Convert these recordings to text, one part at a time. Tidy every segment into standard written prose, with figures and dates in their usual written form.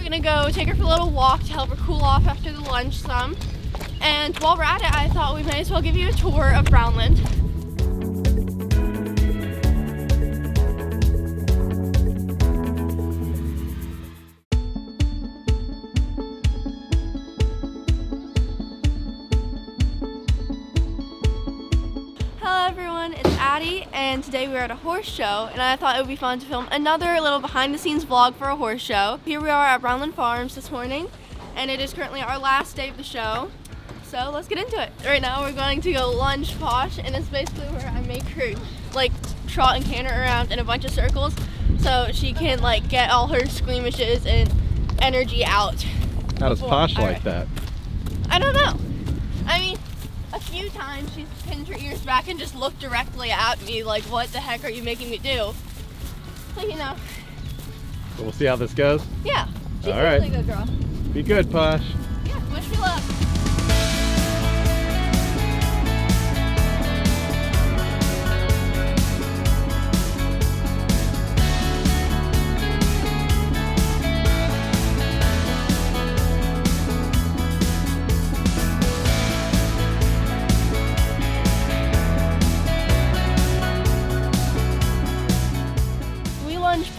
gonna go take her for a little walk to help her cool off after the lunch some. And while we're at it, I thought we may as well give you a tour of Brownland. Hello everyone, it's Addy, and today we're at a horse show, and I thought it would be fun to film another little behind the scenes vlog for a horse show. Here we are at Brownland Farms this morning, and it is currently our last day of the show. So let's get into it. Right now we're going to go lunge Posh, and it's basically where I make her like trot and canter around in a bunch of circles so she can like get all her squeamishes and energy out. How does Posh like that? I don't know. I mean, a few times she's pinned her ears back and just looked directly at me like, what the heck are you making me do? But you know. So we'll see how this goes? Yeah. She's all right. A really good girl. Be good, Posh. Yeah, wish me luck.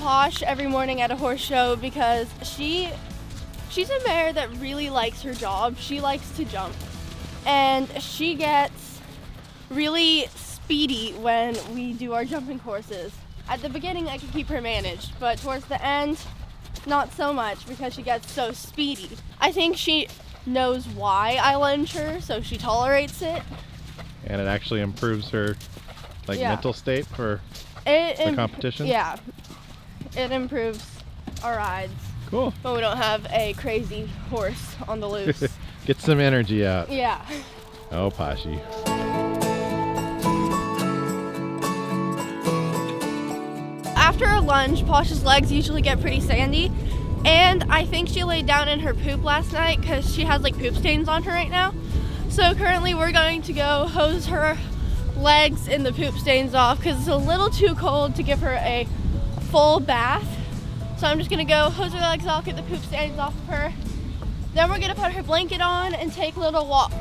Posh every morning at a horse show because she's a mare that really likes her job. She likes to jump, and she gets really speedy when we do our jumping courses. At the beginning I can keep her managed, but towards the end not so much because she gets so speedy. I think she knows why I lunge her, so she tolerates it. And it actually improves her mental state for the competition? Yeah. It improves our rides. Cool. But we don't have a crazy horse on the loose. Get some energy out. Yeah. Oh, Poshy. After a lunge, Posh's legs usually get pretty sandy. And I think she laid down in her poop last night because she has like poop stains on her right now. So currently we're going to go hose her legs and the poop stains off because it's a little too cold to give her a full bath. So I'm just gonna go hose her legs off, get the poop stains off of her. Then we're gonna put her blanket on and take a little walk.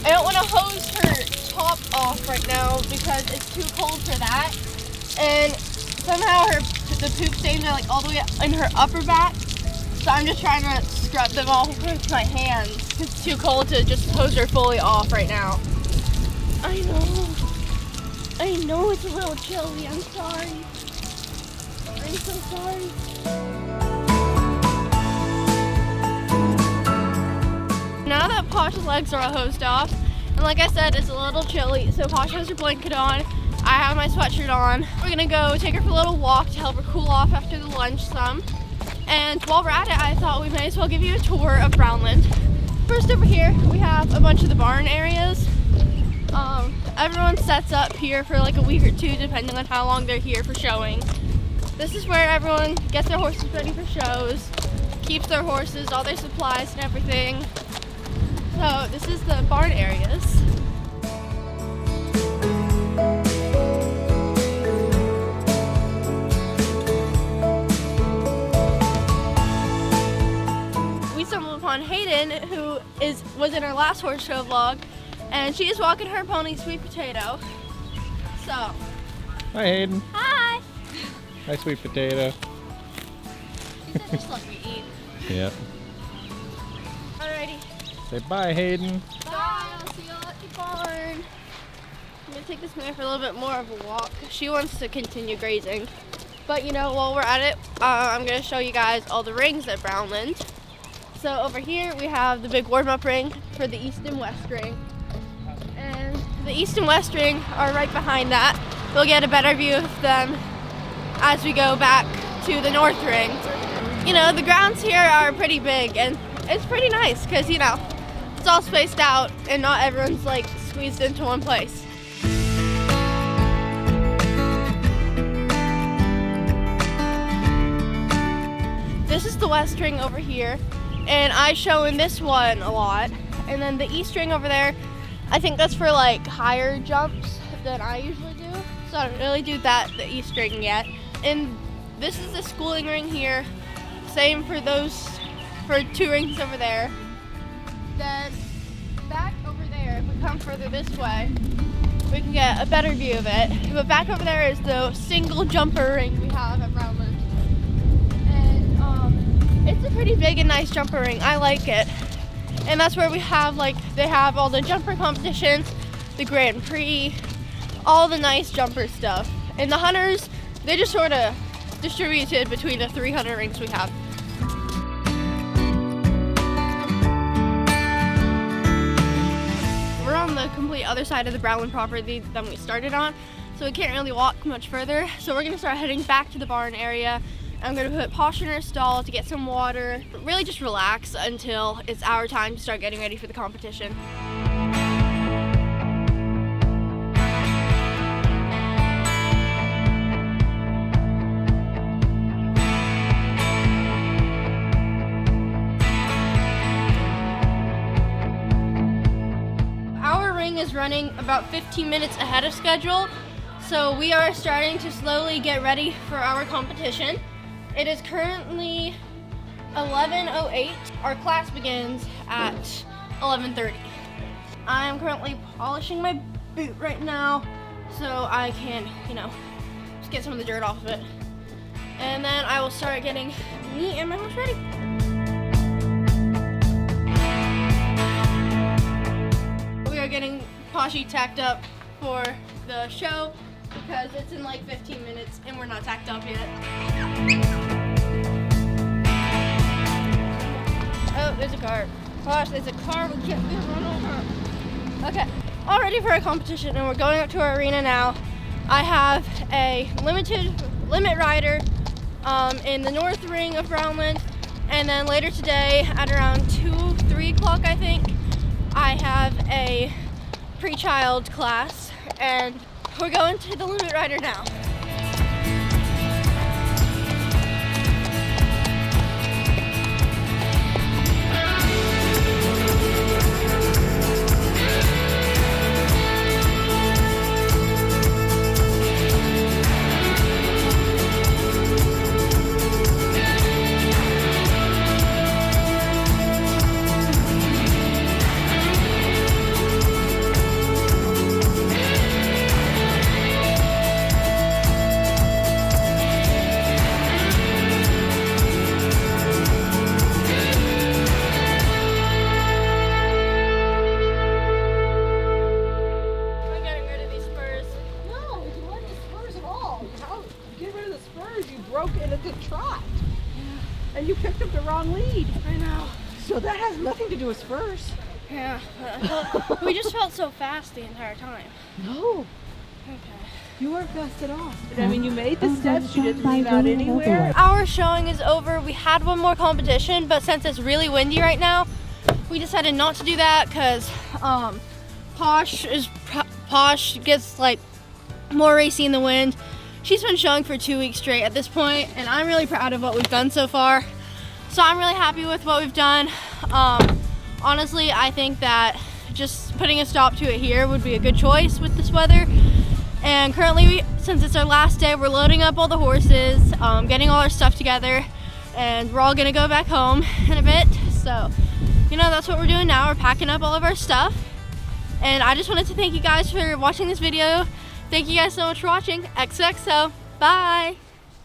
I don't wanna hose her top off right now because it's too cold for that. And somehow the poop stains are like all the way in her upper back. So I'm just trying to scrub them off with my hands. It's too cold to just hose her fully off right now. I know it's a little chilly. I'm sorry. I'm so sorry. Now that Posh's legs are all hosed off, and like I said, it's a little chilly, so Posh has her blanket on. I have my sweatshirt on. We're gonna go take her for a little walk to help her cool off after the lunch some. And while we're at it, I thought we may as well give you a tour of Brownland. First over here, we have a bunch of the barn areas. Everyone sets up here for like a week or two, depending on how long they're here for showing. This is where everyone gets their horses ready for shows, keeps their horses, all their supplies and everything. So this is the barn areas. Hayden, who was in our last horse show vlog, and she is walking her pony Sweet Potato. So, hi Hayden. Hi. Hi Sweet Potato. She said just let me eat. Yep. Alrighty. Say bye Hayden. Bye. I'll see y'all at the barn. I'm gonna take this mare for a little bit more of a walk. She wants to continue grazing, but you know, while we're at it, I'm gonna show you guys all the rings at Brownland. So over here we have the big warm-up ring for the East and West ring. And the East and West ring are right behind that. We'll get a better view of them as we go back to the North ring. You know, the grounds here are pretty big and it's pretty nice because, you know, it's all spaced out and not everyone's like squeezed into one place. This is the West ring over here, and I show in this one a lot. And then the East ring over there, I think that's for like higher jumps than I usually do. So I don't really do the east ring yet. And this is the schooling ring here. Same for those, for 2 rings over there. Then back over there, if we come further this way, we can get a better view of it. But back over there is the single jumper ring we have at Brownland. And it's a pretty big and nice jumper ring. I like it. And that's where we have they have all the jumper competitions, the Grand Prix, all the nice jumper stuff. And the hunters, they just sort of distributed between the 300 rings we have. We're on the complete other side of the Brownland property than we started on, so we can't really walk much further. So we're gonna start heading back to the barn area. I'm gonna put Posh in her stall to get some water, really just relax until it's our time to start getting ready for the competition. Our ring is running about 15 minutes ahead of schedule, so we are starting to slowly get ready for our competition. It is currently 11:08. Our class begins at 11:30. I am currently polishing my boot right now so I can, just get some of the dirt off of it. And then I will start getting me and my horse ready. We are getting Poshy tacked up for the show because it's in like 15 minutes and we're not tacked up yet. Oh, there's a car. Gosh, there's a car. We can't run over. Okay, all ready for our competition, and we're going up to our arena now. I have a limit rider in the north ring of Brownland, and then later today at around 3 o'clock, I think, I have a pre-child class, and we're going to the limit rider now. And you picked up the wrong lead. I know. So that has nothing to do with spurs. Yeah, we just felt so fast the entire time. No. Okay. You weren't fast at all. I mean, you made the steps, you didn't leave out anywhere. Our showing is over. We had one more competition, but since it's really windy right now, we decided not to do that because Posh gets like more racy in the wind. She's been showing for 2 weeks straight at this point, and I'm really proud of what we've done so far. So I'm really happy with what we've done. Honestly, I think that just putting a stop to it here would be a good choice with this weather. And currently, since it's our last day, we're loading up all the horses, getting all our stuff together, and we're all gonna go back home in a bit. So, that's what we're doing now. We're packing up all of our stuff. And I just wanted to thank you guys for watching this video. Thank you guys so much for watching. XOXO. Bye.